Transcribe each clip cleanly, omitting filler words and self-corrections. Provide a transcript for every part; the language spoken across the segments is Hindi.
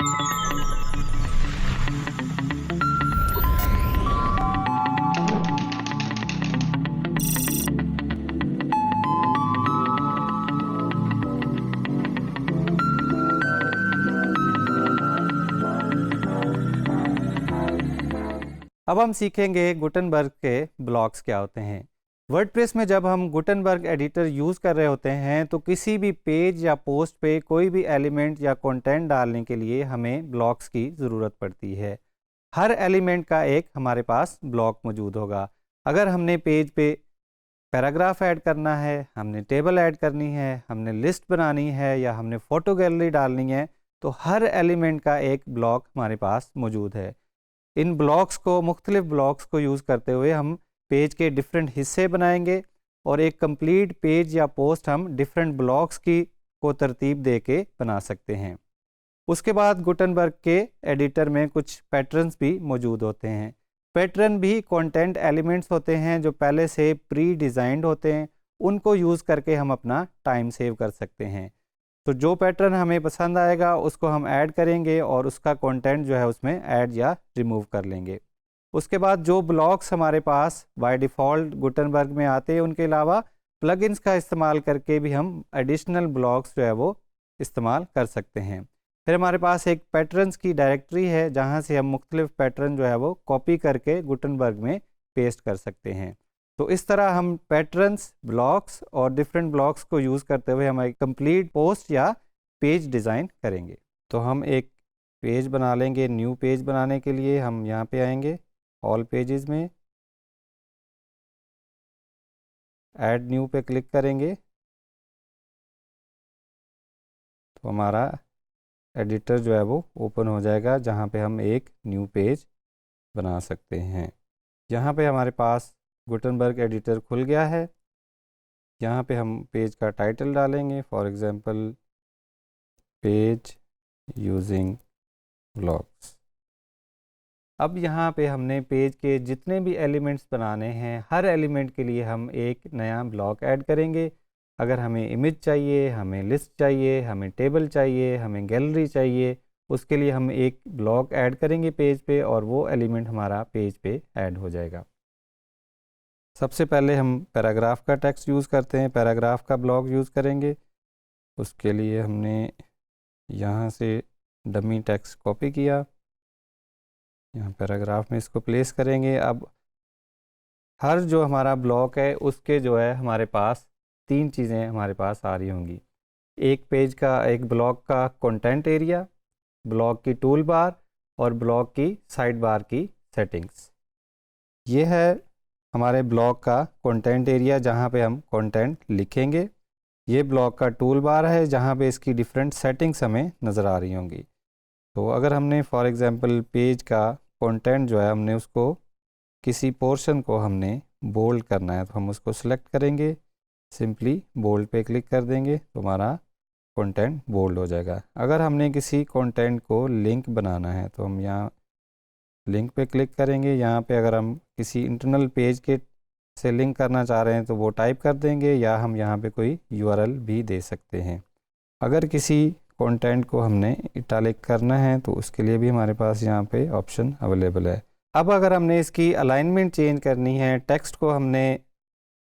अब हम सीखेंगे गुटेनबर्ग के ब्लॉक्स क्या होते हैं। वर्डप्रेस में जब हम गुटेनबर्ग एडिटर यूज़ कर रहे होते हैं तो किसी भी पेज या पोस्ट पे कोई भी एलिमेंट या कंटेंट डालने के लिए हमें ब्लॉक्स की ज़रूरत पड़ती है। हर एलिमेंट का एक हमारे पास ब्लॉक मौजूद होगा। अगर हमने पेज पे पैराग्राफ ऐड करना है, हमने टेबल ऐड करनी है, हमने लिस्ट बनानी है या हमने फ़ोटो गैलरी डालनी है, तो हर एलिमेंट का एक ब्लॉक हमारे पास मौजूद है। इन ब्लॉक्स को मुख्तलिफ ब्लॉक्स को यूज़ करते हुए हम पेज के डिफरेंट हिस्से बनाएंगे और एक कंप्लीट पेज या पोस्ट हम डिफरेंट ब्लॉक्स की को तरतीब दे के बना सकते हैं। उसके बाद गुटेनबर्ग के एडिटर में कुछ पैटर्न्स भी मौजूद होते हैं। पैटर्न भी कंटेंट एलिमेंट्स होते हैं जो पहले से प्री डिज़ाइंड होते हैं, उनको यूज़ करके हम अपना टाइम सेव कर सकते हैं। तो जो पैटर्न हमें पसंद आएगा उसको हम ऐड करेंगे और उसका कंटेंट जो है उसमें ऐड या रिमूव कर लेंगे। उसके बाद जो ब्लॉक्स हमारे पास बाय डिफ़ॉल्ट गुटेनबर्ग में आते हैं उनके अलावा प्लगइन्स का इस्तेमाल करके भी हम एडिशनल ब्लॉक्स जो है वो इस्तेमाल कर सकते हैं। फिर हमारे पास एक पैटर्न्स की डायरेक्टरी है जहाँ से हम मुख्तलिफ पैटर्न जो है वो कॉपी करके गुटेनबर्ग में पेस्ट कर सकते हैं। तो इस तरह हम पैटर्न्स, ब्लॉक्स और डिफरेंट ब्लॉक्स को यूज़ करते हुए हम एक कंप्लीट पोस्ट या पेज डिज़ाइन करेंगे। तो हम एक पेज बना लेंगे। न्यू पेज बनाने के लिए हम यहाँ पे आएंगे ऑल पेजेस में, ऐड न्यू पे क्लिक करेंगे तो हमारा एडिटर जो है वो ओपन हो जाएगा जहाँ पे हम एक न्यू पेज बना सकते हैं। यहाँ पे हमारे पास गुटेनबर्ग एडिटर खुल गया है। यहाँ पे हम पेज का टाइटल डालेंगे, for example page using blocks. अब यहाँ पे हमने पेज के जितने भी एलिमेंट्स बनाने हैं हर एलिमेंट के लिए हम एक नया ब्लॉक ऐड करेंगे। अगर हमें इमेज चाहिए, हमें लिस्ट चाहिए, हमें टेबल चाहिए, हमें गैलरी चाहिए, उसके लिए हम एक ब्लॉक ऐड करेंगे पेज पे और वो एलिमेंट हमारा पेज पे ऐड हो जाएगा। सबसे पहले हम पैराग्राफ का टेक्स्ट यूज़ करते हैं, पैराग्राफ का ब्लॉक यूज़ करेंगे। उसके लिए हमने यहाँ से डमी टेक्स्ट कॉपी किया, यहाँ पैराग्राफ में इसको प्लेस करेंगे। अब हर जो हमारा ब्लॉक है उसके जो है हमारे पास तीन चीज़ें हमारे पास आ रही होंगी। एक पेज का, एक ब्लॉक का कंटेंट एरिया, ब्लॉक की टूल बार और ब्लॉक की साइड बार की सेटिंग्स। ये है हमारे ब्लॉक का कंटेंट एरिया जहाँ पे हम कंटेंट लिखेंगे। ये ब्लॉक का टूल बार है जहाँ पे इसकी डिफरेंट सेटिंग्स हमें नज़र आ रही होंगी। तो अगर हमने फॉर एग्ज़ाम्पल पेज का कंटेंट जो है हमने उसको किसी पोर्शन को हमने बोल्ड करना है तो हम उसको सिलेक्ट करेंगे, सिंपली बोल्ड पे क्लिक कर देंगे तो हमारा कंटेंट बोल्ड हो जाएगा। अगर हमने किसी कंटेंट को लिंक बनाना है तो हम यहाँ लिंक पे क्लिक करेंगे। यहाँ पे अगर हम किसी इंटरनल पेज के से लिंक करना चाह रहे हैं तो वो टाइप कर देंगे या हम यहाँ पे कोई URL भी दे सकते हैं। अगर किसी कंटेंट को हमने इटैलिक करना है तो उसके लिए भी हमारे पास यहाँ पे ऑप्शन अवेलेबल है। अब अगर हमने इसकी अलाइनमेंट चेंज करनी है, टेक्स्ट को हमने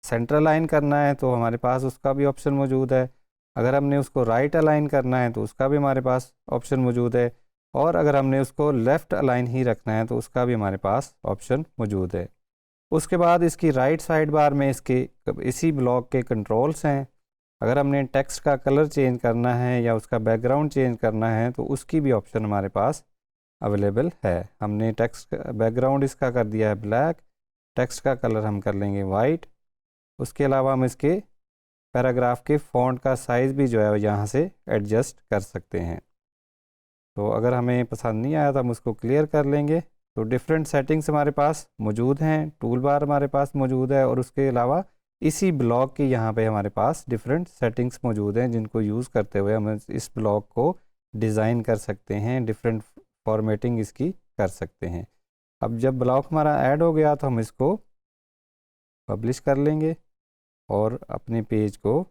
सेंटर अलाइन करना है तो हमारे पास उसका भी ऑप्शन मौजूद है। अगर हमने उसको राइट अलाइन करना है तो उसका भी हमारे पास ऑप्शन मौजूद है और अगर हमने उसको लेफ़्ट अलाइन ही रखना है तो उसका भी हमारे पास ऑप्शन मौजूद है। उसके बाद इसकी राइट साइड बार में इसके इसी ब्लॉक के कंट्रोल्स हैं। अगर हमने टेक्स्ट का कलर चेंज करना है या उसका बैकग्राउंड चेंज करना है तो उसकी भी ऑप्शन हमारे पास अवेलेबल है। हमने टेक्स्ट बैकग्राउंड इसका कर दिया है ब्लैक, टेक्स्ट का कलर हम कर लेंगे वाइट। उसके अलावा हम इसके पैराग्राफ के फ़ॉन्ट का साइज़ भी जो है यहाँ से एडजस्ट कर सकते हैं। तो अगर हमें पसंद नहीं आया तो हम उसको क्लियर कर लेंगे। तो डिफरेंट सेटिंग्स हमारे पास मौजूद हैं, टूल बार हमारे पास मौजूद है और उसके अलावा इसी ब्लॉक की यहाँ पे हमारे पास डिफरेंट सेटिंग्स मौजूद हैं जिनको यूज़ करते हुए हम इस ब्लॉक को डिज़ाइन कर सकते हैं, डिफरेंट फॉर्मेटिंग इसकी कर सकते हैं। अब जब ब्लॉक हमारा ऐड हो गया तो हम इसको पब्लिश कर लेंगे और अपने पेज को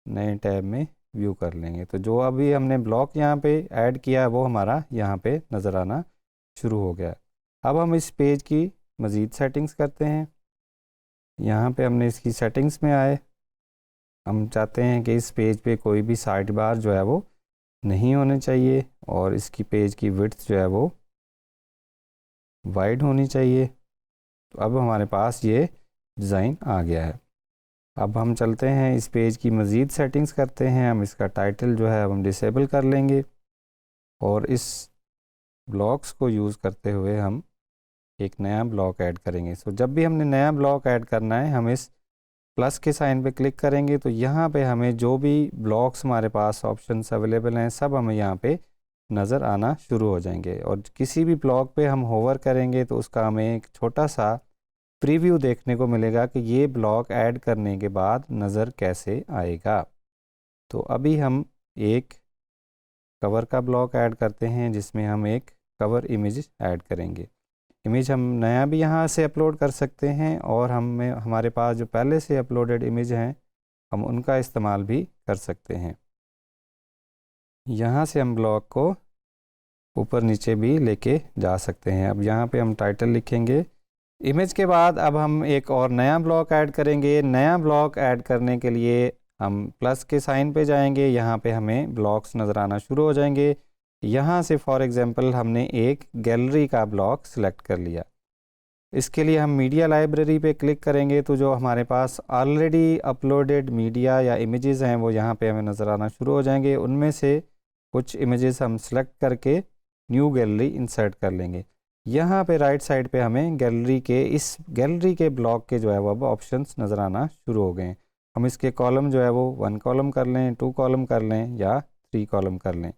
नए टैब में व्यू कर लेंगे। तो जो अभी हमने ब्लॉक यहाँ पे ऐड किया है वो हमारा यहाँ पे नज़र आना शुरू हो गया। अब हम इस पेज की मज़ीद सेटिंग्स करते हैं। यहाँ पे हमने इसकी सेटिंग्स में आए, हम चाहते हैं कि इस पेज पे कोई भी साइड बार जो है वो नहीं होने चाहिए और इसकी पेज की विड्थ जो है वो वाइड होनी चाहिए। तो अब हमारे पास ये डिज़ाइन आ गया है। अब हम चलते हैं इस पेज की मज़ीद सेटिंग्स करते हैं। हम इसका टाइटल जो है हम डिसेबल कर लेंगे और इस ब्लॉक्स को यूज़ करते हुए हम एक नया ब्लॉक ऐड करेंगे। सो जब भी हमने नया ब्लॉक ऐड करना है हम इस प्लस के साइन पे क्लिक करेंगे तो यहाँ पे हमें जो भी ब्लॉक्स हमारे पास ऑप्शंस अवेलेबल हैं सब हमें यहाँ पे नज़र आना शुरू हो जाएंगे। और किसी भी ब्लॉक पे हम होवर करेंगे तो उसका हमें एक छोटा सा प्रीव्यू देखने को मिलेगा कि ये ब्लॉक ऐड करने के बाद नज़र कैसे आएगा। तो अभी हम एक कवर का ब्लॉक ऐड करते हैं जिसमें हम एक कवर इमेज ऐड करेंगे। इमेज हम नया भी यहाँ से अपलोड कर सकते हैं और हमारे पास जो पहले से अपलोडेड इमेज हैं हम उनका इस्तेमाल भी कर सकते हैं। यहाँ से हम ब्लॉक को ऊपर नीचे भी लेके जा सकते हैं। अब यहाँ पे हम टाइटल लिखेंगे। इमेज के बाद अब हम एक और नया ब्लॉक ऐड करेंगे। नया ब्लॉक ऐड करने के लिए हम प्लस के साइन पे जाएंगे, यहाँ पे हमें ब्लॉक्स नज़र आना शुरू हो जाएंगे। यहाँ से फॉर एग्ज़ाम्पल हमने एक गैलरी का ब्लॉक सिलेक्ट कर लिया। इसके लिए हम मीडिया लाइब्रेरी पे क्लिक करेंगे तो जो हमारे पास ऑलरेडी अपलोडेड मीडिया या इमेजेस हैं वो यहाँ पे हमें नज़र आना शुरू हो जाएंगे। उनमें से कुछ इमेजेस हम सेलेक्ट करके न्यू गैलरी इंसर्ट कर लेंगे। यहाँ पे राइट साइड पे हमें इस गैलरी के ब्लॉक के जो है वो अब ऑप्शंस नज़र आना शुरू हो गए। हम इसके कॉलम जो है वो 1 कॉलम कर लें, 2 कॉलम कर लें या 3 कॉलम कर लें।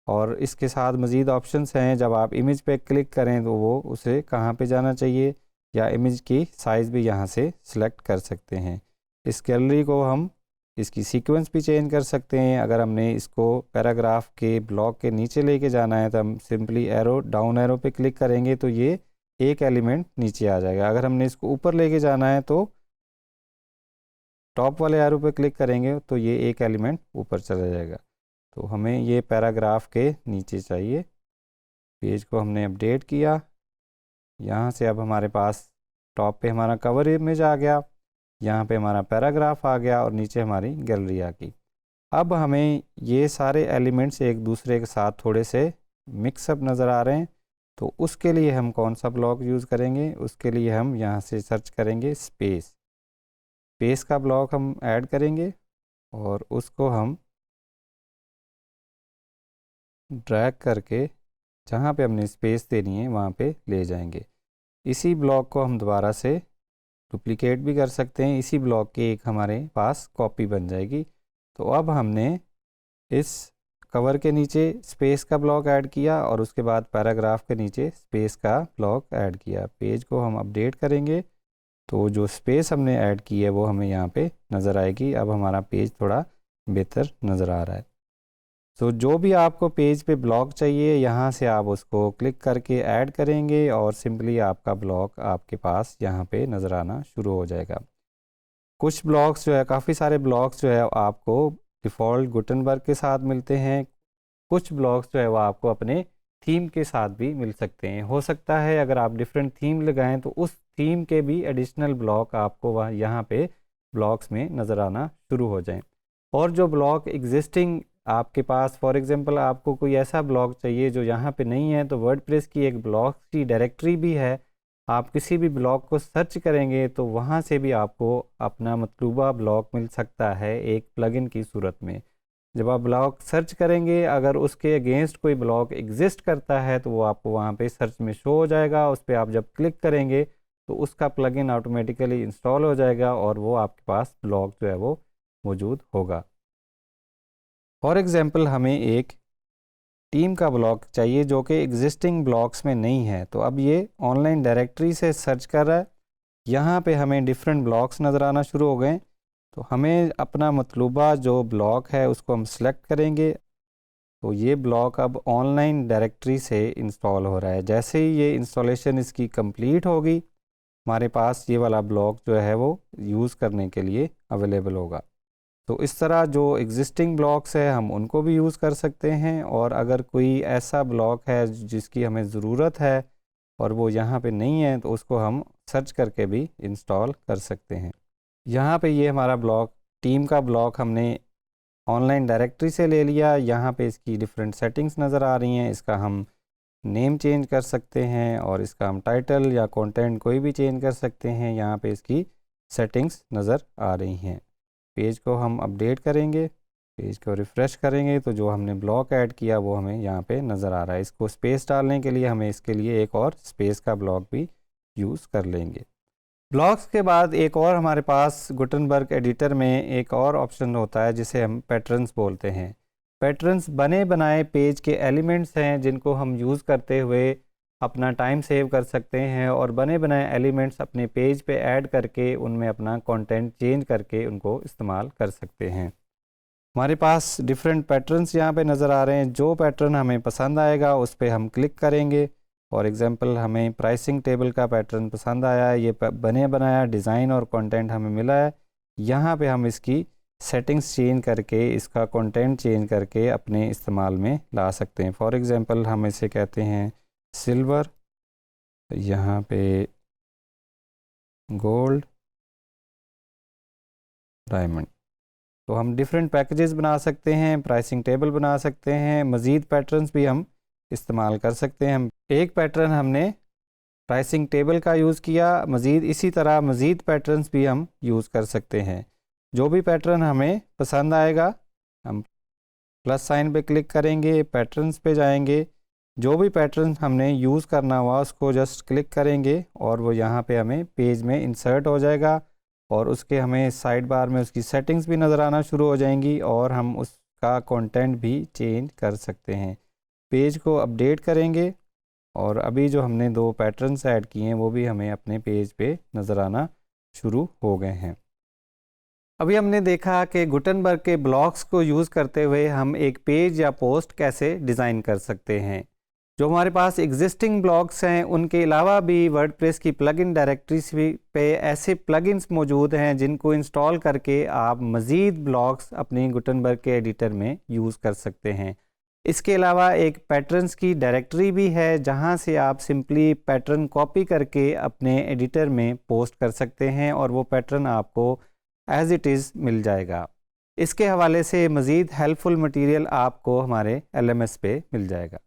और इसके साथ मज़ीद ऑप्शंस हैं। जब आप इमेज पे क्लिक करें तो वो उसे कहाँ पे जाना चाहिए या इमेज की साइज़ भी यहाँ से सिलेक्ट कर सकते हैं। इस गैलरी को हम इसकी सीक्वेंस भी चेंज कर सकते हैं। अगर हमने इसको पैराग्राफ के ब्लॉक के नीचे लेके जाना है तो हम सिंपली डाउन एरो पे क्लिक करेंगे तो ये एक एलिमेंट नीचे आ जाएगा। अगर हमने इसको ऊपर लेके जाना है तो टॉप वाले एरो पे क्लिक करेंगे तो ये एक एलिमेंट ऊपर चला जाएगा। तो हमें ये पैराग्राफ के नीचे चाहिए। पेज को हमने अपडेट किया। यहाँ से अब हमारे पास टॉप पे हमारा कवर इमेज आ गया, यहाँ पे हमारा पैराग्राफ आ गया और नीचे हमारी गैलरी आ गई। अब हमें ये सारे एलिमेंट्स एक दूसरे के साथ थोड़े से मिक्सअप नज़र आ रहे हैं। तो उसके लिए हम कौन सा ब्लॉक यूज़ करेंगे? उसके लिए हम यहाँ से सर्च करेंगे स्पेस का ब्लॉक हम ऐड करेंगे और उसको हम ड्रैग करके जहाँ पे हमने स्पेस देनी है वहाँ पे ले जाएंगे। इसी ब्लॉक को हम दोबारा से डुप्लीकेट भी कर सकते हैं। इसी ब्लॉक की एक हमारे पास कॉपी बन जाएगी। तो अब हमने इस कवर के नीचे स्पेस का ब्लॉक ऐड किया और उसके बाद पैराग्राफ के नीचे स्पेस का ब्लॉक ऐड किया। पेज को हम अपडेट करेंगे तो जो स्पेस हमने ऐड की है वो हमें यहाँ पे नज़र आएगी। अब हमारा पेज थोड़ा बेहतर नज़र आ रहा है। तो जो भी आपको पेज पे ब्लॉक चाहिए यहाँ से आप उसको क्लिक करके ऐड करेंगे और सिंपली आपका ब्लॉक आपके पास यहाँ पे नज़र आना शुरू हो जाएगा। कुछ ब्लॉक्स जो है, काफ़ी सारे ब्लॉक्स जो है आपको डिफ़ॉल्ट गुटनबर्ग के साथ मिलते हैं। कुछ ब्लॉक्स जो है वो आपको अपने थीम के साथ भी मिल सकते हैं। हो सकता है अगर आप डिफरेंट थीम लगाएं तो उस थीम के भी एडिशनल ब्लॉक आपको वहाँ यहाँ पे ब्लॉक्स में नज़र आना शुरू हो जाएं। और जो ब्लॉक एग्जिस्टिंग आपके पास, फॉर एग्जांपल आपको कोई ऐसा ब्लॉक चाहिए जो यहाँ पे नहीं है तो वर्डप्रेस की एक ब्लॉक की डायरेक्टरी भी है। आप किसी भी ब्लॉक को सर्च करेंगे तो वहाँ से भी आपको अपना मतलूबा ब्लॉक मिल सकता है एक प्लगइन की सूरत में। जब आप ब्लॉक सर्च करेंगे अगर उसके अगेंस्ट कोई ब्लॉक एग्जिस्ट करता है तो वो आपको वहाँ पे सर्च में शो हो जाएगा। उस पर आप जब क्लिक करेंगे तो उसका प्लगइन ऑटोमेटिकली इंस्टॉल हो जाएगा और वो आपके पास ब्लॉक जो है वो मौजूद होगा। फॉर एग्ज़ाम्पल हमें एक टीम का ब्लॉक चाहिए जो कि एग्जिस्टिंग ब्लॉक्स में नहीं है। तो अब ये ऑनलाइन डायरेक्टरी से सर्च कर रहा है। यहाँ पे हमें डिफरेंट ब्लॉक्स नज़र आना शुरू हो गए। तो हमें अपना मतलूबा जो ब्लॉक है उसको हम सेलेक्ट करेंगे। तो ये ब्लॉक अब ऑनलाइन डायरेक्टरी से इंस्टॉल हो रहा है। जैसे ही ये इंस्टॉलेशन इसकी कंप्लीट होगी हमारे पास ये वाला ब्लॉक जो है वो यूज़ करने के लिए अवेलेबल होगा। तो इस तरह जो एग्जिस्टिंग ब्लॉक्स है हम उनको भी यूज़ कर सकते हैं, और अगर कोई ऐसा ब्लॉक है जिसकी हमें ज़रूरत है और वो यहाँ पे नहीं है तो उसको हम सर्च करके भी इंस्टॉल कर सकते हैं। यहाँ पे ये हमारा ब्लॉक, टीम का ब्लॉक हमने ऑनलाइन डायरेक्टरी से ले लिया। यहाँ पे इसकी डिफरेंट सेटिंग्स नज़र आ रही हैं। इसका हम नेम चेंज कर सकते हैं और इसका हम टाइटल या कंटेंट कोई भी चेंज कर सकते हैं। यहाँ पे इसकी सेटिंग्स नज़र आ रही हैं। पेज को हम अपडेट करेंगे, पेज को रिफ़्रेश करेंगे तो जो हमने ब्लॉक ऐड किया वो हमें यहाँ पे नज़र आ रहा है। इसको स्पेस डालने के लिए हमें इसके लिए एक और स्पेस का ब्लॉक भी यूज़ कर लेंगे। ब्लॉक्स के बाद एक और हमारे पास गुटनबर्ग एडिटर में एक और ऑप्शन होता है जिसे हम पैटर्न्स बोलते हैं। पैटर्न्स बने बनाए पेज के एलिमेंट्स हैं जिनको हम यूज़ करते हुए अपना टाइम सेव कर सकते हैं, और बने बनाए एलिमेंट्स अपने पेज पे ऐड करके उनमें अपना कंटेंट चेंज करके उनको इस्तेमाल कर सकते हैं। हमारे पास डिफरेंट पैटर्न्स यहाँ पे नज़र आ रहे हैं। जो पैटर्न हमें पसंद आएगा उस पर हम क्लिक करेंगे। फॉर एग्जांपल हमें प्राइसिंग टेबल का पैटर्न पसंद आया है, ये बने बनाया डिज़ाइन और कंटेंट हमें मिला है। यहाँ पे हम इसकी सेटिंग्स चेंज करके, इसका कंटेंट चेंज करके अपने इस्तेमाल में ला सकते हैं। फॉर एग्जांपल हम इसे कहते हैं सिल्वर, यहाँ पे गोल्ड, डायमंड। तो हम डिफरेंट पैकेजेस बना सकते हैं, प्राइसिंग टेबल बना सकते हैं, मज़ीद पैटर्न्स भी हम इस्तेमाल कर सकते हैं। एक पैटर्न हमने प्राइसिंग टेबल का यूज़ किया, मज़ीद इसी तरह मज़ीद पैटर्न्स भी हम यूज़ कर सकते हैं। जो भी पैटर्न हमें पसंद आएगा हम प्लस साइन पे क्लिक करेंगे, पैटर्न्स पे जाएंगे, जो भी पैटर्न हमने यूज़ करना हुआ उसको जस्ट क्लिक करेंगे और वो यहाँ पे हमें पेज में इंसर्ट हो जाएगा, और उसके हमें साइड बार में उसकी सेटिंग्स भी नज़र आना शुरू हो जाएंगी, और हम उसका कंटेंट भी चेंज कर सकते हैं। पेज को अपडेट करेंगे और अभी जो हमने 2 पैटर्न्स ऐड किए हैं वो भी हमें अपने पेज पे नज़र आना शुरू हो गए हैं। अभी हमने देखा कि गुटनबर्ग के ब्लॉक्स को यूज़ करते हुए हम एक पेज या पोस्ट कैसे डिज़ाइन कर सकते हैं। जो हमारे पास एग्जिस्टिंग ब्लॉक्स हैं उनके अलावा भी वर्डप्रेस की प्लगइन डायरेक्टरीज पे ऐसे प्लगइन्स मौजूद हैं जिनको इंस्टॉल करके आप मज़ीद ब्लॉक्स अपनी गुटनबर्ग के एडिटर में यूज़ कर सकते हैं। इसके अलावा एक पैटर्न्स की डायरेक्टरी भी है जहां से आप सिंपली पैटर्न कॉपी करके अपने एडिटर में पोस्ट कर सकते हैं और वो पैटर्न आपको एज़ इट इज़ मिल जाएगा। इसके हवाले से मज़ीद हेल्पफुल मटेरियल आपको हमारे LMS पे मिल जाएगा।